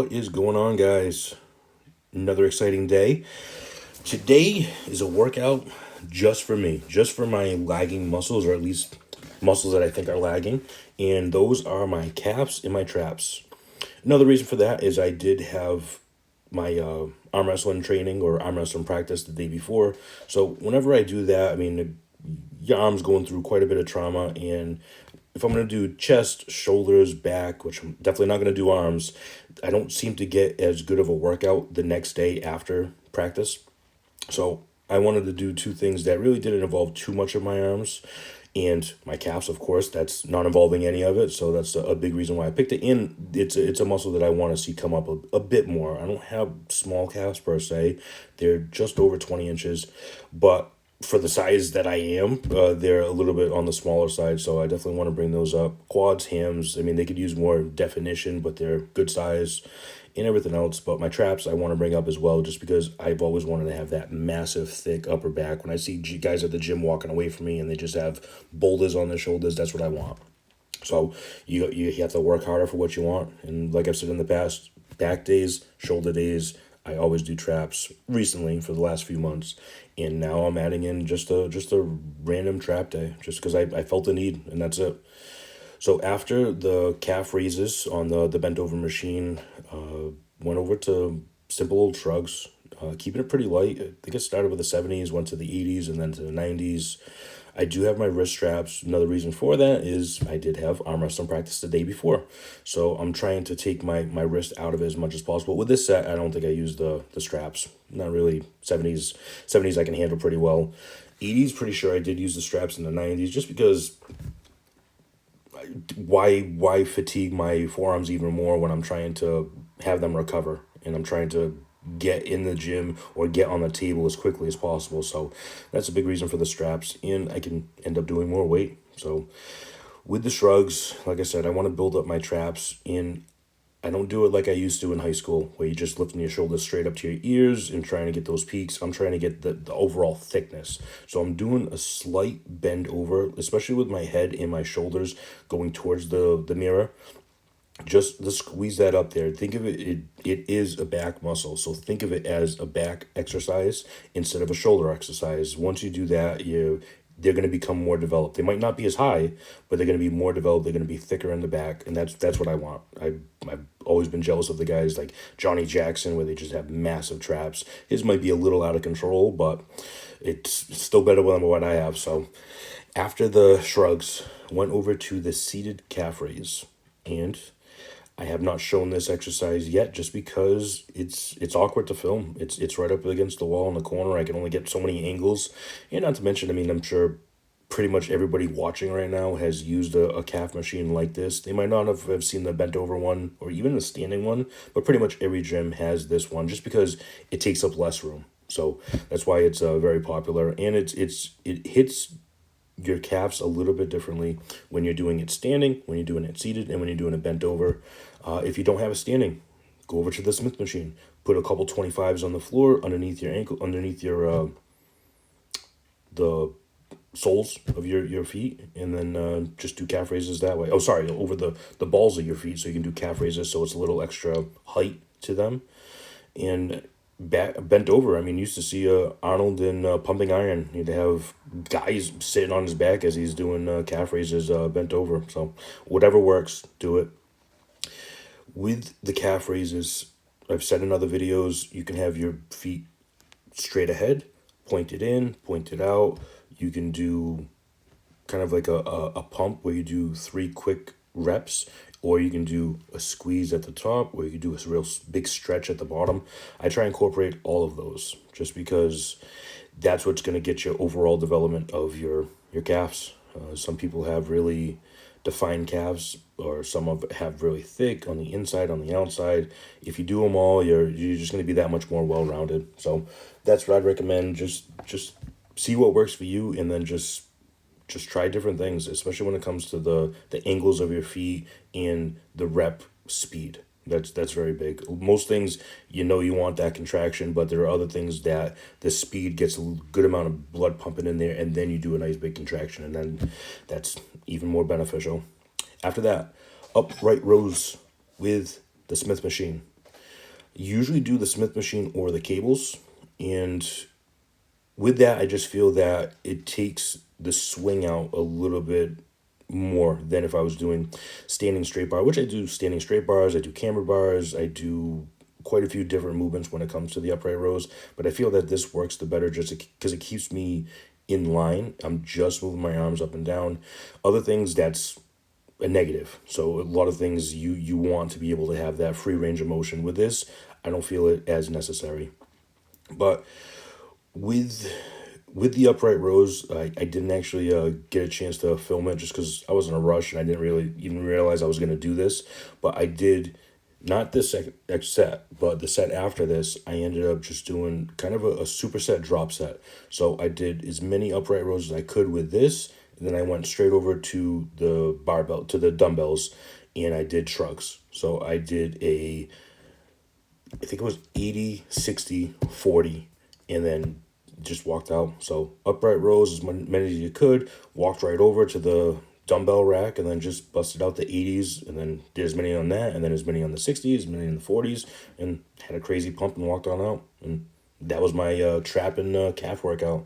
What is going on, guys? Another exciting day. Today is a workout just for me, just for my lagging muscles, or at least muscles that I think are lagging. And those are my calves and my traps. Another reason for that is I did have my arm wrestling training or arm wrestling practice the day before. So whenever I do that, I mean, your arm's going through quite a bit of trauma. And if I'm going to do chest, shoulders, back, which I'm definitely not going to do arms, I don't seem to get as good of a workout the next day after practice. So I wanted to do two things that really didn't involve too much of my arms and my calves, of course. That's not involving any of it. So that's a big reason why I picked it. And it's a muscle that I want to see come up a bit more. I don't have small calves per se. They're just over 20 inches. But for the size that I am, they're a little bit on the smaller side. So I definitely want to bring those up. Quads, hams, I mean, they could use more definition, but they're good size and everything else. But my traps I want to bring up as well, just because I've always wanted to have that massive, thick upper back. When I see guys at the gym walking away from me and they just have boulders on their shoulders, that's what I want. So you have to work harder for what you want. And like I've said in the past, back days, shoulder days, I always do traps recently for the last few months. And now I'm adding in just a random trap day just because I felt the need, and that's it. So after the calf raises on the bent over machine, went over to simple old shrugs, keeping it pretty light. I think it started with the 70s, went to the 80s, and then to the 90s. I do have my wrist straps. Another reason for that is I did have arm wrestling practice the day before. So I'm trying to take my wrist out of it as much as possible. With this set, I don't think I use the straps. Not really. 70s I can handle pretty well. 80s, pretty sure I did use the straps in the 90s just because why fatigue my forearms even more when I'm trying to have them recover and I'm trying to get in the gym or get on the table as quickly as possible. So that's a big reason for the straps, and I can end up doing more weight. So with the shrugs, like I said, I want to build up my traps, and I don't do it like I used to in high school, where you just lifting your shoulders straight up to your ears and trying to get those peaks. I'm trying to get the overall thickness. So I'm doing a slight bend over, especially with my head and my shoulders going towards the mirror. Just to squeeze that up there. Think of it is a back muscle. So think of it as a back exercise instead of a shoulder exercise. Once you do that, they're going to become more developed. They might not be as high, but they're going to be more developed. They're going to be thicker in the back, and that's what I want. I've always been jealous of the guys like Johnny Jackson, where they just have massive traps. His might be a little out of control, but it's still better than what I have. So after the shrugs, went over to the seated calf raise, and I have not shown this exercise yet just because it's awkward to film. It's right up against the wall in the corner. I can only get so many angles. And not to mention, I mean, I'm sure pretty much everybody watching right now has used a calf machine like this. They might not have seen the bent over one or even the standing one, but pretty much every gym has this one just because it takes up less room. So that's why it's very popular, and it hits your calves a little bit differently when you're doing it standing, when you're doing it seated, and when you're doing it bent over. If you don't have a standing, go over to the Smith machine. Put a couple 25s on the floor underneath your ankle, underneath your the soles of your feet, and then just do calf raises that way. Oh, sorry, over the balls of your feet, so you can do calf raises, so it's a little extra height to them. And bent over. I mean, used to see Arnold in Pumping Iron. He'd have guys sitting on his back as he's doing calf raises bent over. So whatever works, do it. With the calf raises, I've said in other videos, you can have your feet straight ahead, pointed in, pointed out. You can do kind of like a pump where you do 3 quick reps, or you can do a squeeze at the top, or you can do a real big stretch at the bottom. I try and incorporate all of those just because that's what's going to get you overall development of your calves. Some people have really defined calves, or some have really thick on the inside, on the outside. If you do them all, you're just going to be that much more well-rounded. So that's what I'd recommend. Just see what works for you, and then just try different things, especially when it comes to the angles of your feet and the rep speed. That's very big. Most things, you want that contraction, but there are other things that the speed gets a good amount of blood pumping in there, and then you do a nice big contraction, and then that's even more beneficial. After that, upright rows with the Smith machine. Usually do the Smith machine or the cables. And with that, I just feel that it takes the swing out a little bit more than if I was doing standing straight bar, which I do standing straight bars, I do camber bars, I do quite a few different movements when it comes to the upright rows. But I feel that this works the better just because it keeps me in line. I'm just moving my arms up and down. Other things, that's a negative. So a lot of things you want to be able to have that free range of motion. With this, I don't feel it as necessary. But with the upright rows, I didn't actually get a chance to film it just because I was in a rush and I didn't really even realize I was going to do this. But I did, not this next set, but the set after this, I ended up just doing kind of a superset drop set. So I did as many upright rows as I could with this, and then I went straight over to the barbell, to the dumbbells, and I did shrugs. So I did I think it was 80, 60, 40, and then just walked out. So upright rows as many as you could, walked right over to the dumbbell rack, and then just busted out the 80s, and then did as many on that, and then as many on the 60s, as many in the 40s, and had a crazy pump and walked on out. And that was my trap and calf workout.